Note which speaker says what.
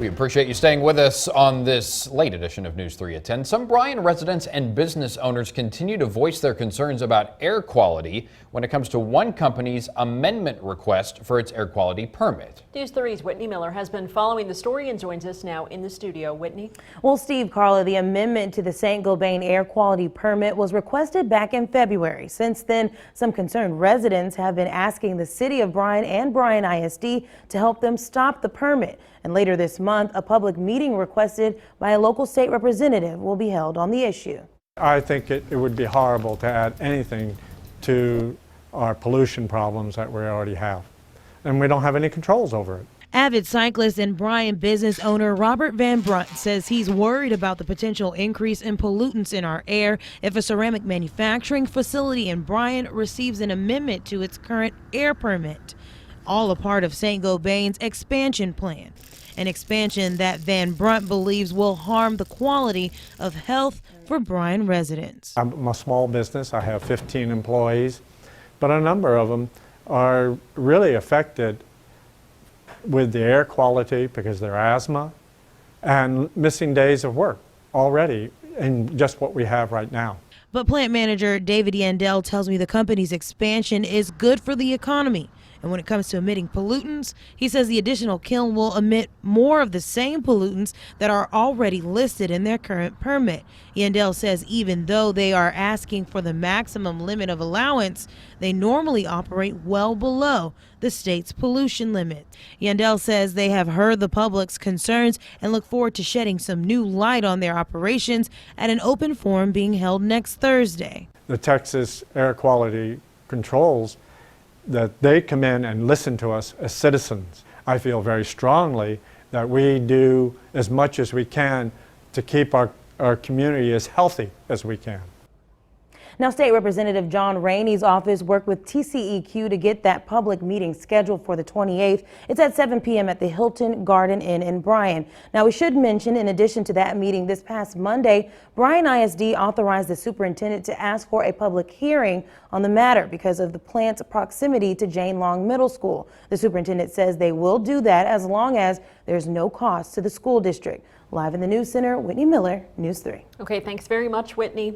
Speaker 1: We appreciate you staying with us on this late edition of News 3 at 10. Some Bryan residents and business owners continue to voice their concerns about air quality when it comes to one company's amendment request for its air quality permit.
Speaker 2: News 3's Whitney Miller has been following the story and joins us now in the studio. Whitney?
Speaker 3: Well, Steve, Carla, the amendment to the St. Gobain air quality permit was requested back in February. Since then, some concerned residents have been asking the city of Bryan and Bryan ISD to help them stop the permit. And later this month, a public meeting requested by a local state representative will be held on the issue.
Speaker 4: I think it would be horrible to add anything to our pollution problems that we already have. And we don't have any controls over it.
Speaker 3: Avid cyclist and Bryan business owner Robert Van Brunt says he's worried about the potential increase in pollutants in our air if a ceramic manufacturing facility in Bryan receives an amendment to its current air permit, all a part of St. Gobain's expansion plan. An expansion that Van Brunt believes will harm the quality of health for Bryan residents.
Speaker 4: I'm a small business. I have 15 employees, but a number of them are really affected with the air quality because of their asthma and missing days of work already in just what we have right now.
Speaker 3: But plant manager David Yandel tells me the company's expansion is good for the economy. And when it comes to emitting pollutants, he says the additional kiln will emit more of the same pollutants that are already listed in their current permit. Yandel says even though they are asking for the maximum limit of allowance, they normally operate well below the state's pollution limit. Yandel says they have heard the public's concerns and look forward to shedding some new light on their operations at an open forum being held next Thursday.
Speaker 4: The Texas Air Quality Controls, that they come in and listen to us as citizens. I feel very strongly that we do as much as we can to keep our community as healthy as we can.
Speaker 3: Now, State Representative John Rainey's office worked with TCEQ to get that public meeting scheduled for the 28th. It's at 7 p.m. at the Hilton Garden Inn in Bryan. Now, we should mention, in addition to that meeting this past Monday, Bryan ISD authorized the superintendent to ask for a public hearing on the matter because of the plant's proximity to Jane Long Middle School. The superintendent says they will do that as long as there's no cost to the school district. Live in the News Center, Whitney Miller, News 3.
Speaker 2: Okay, thanks very much, Whitney.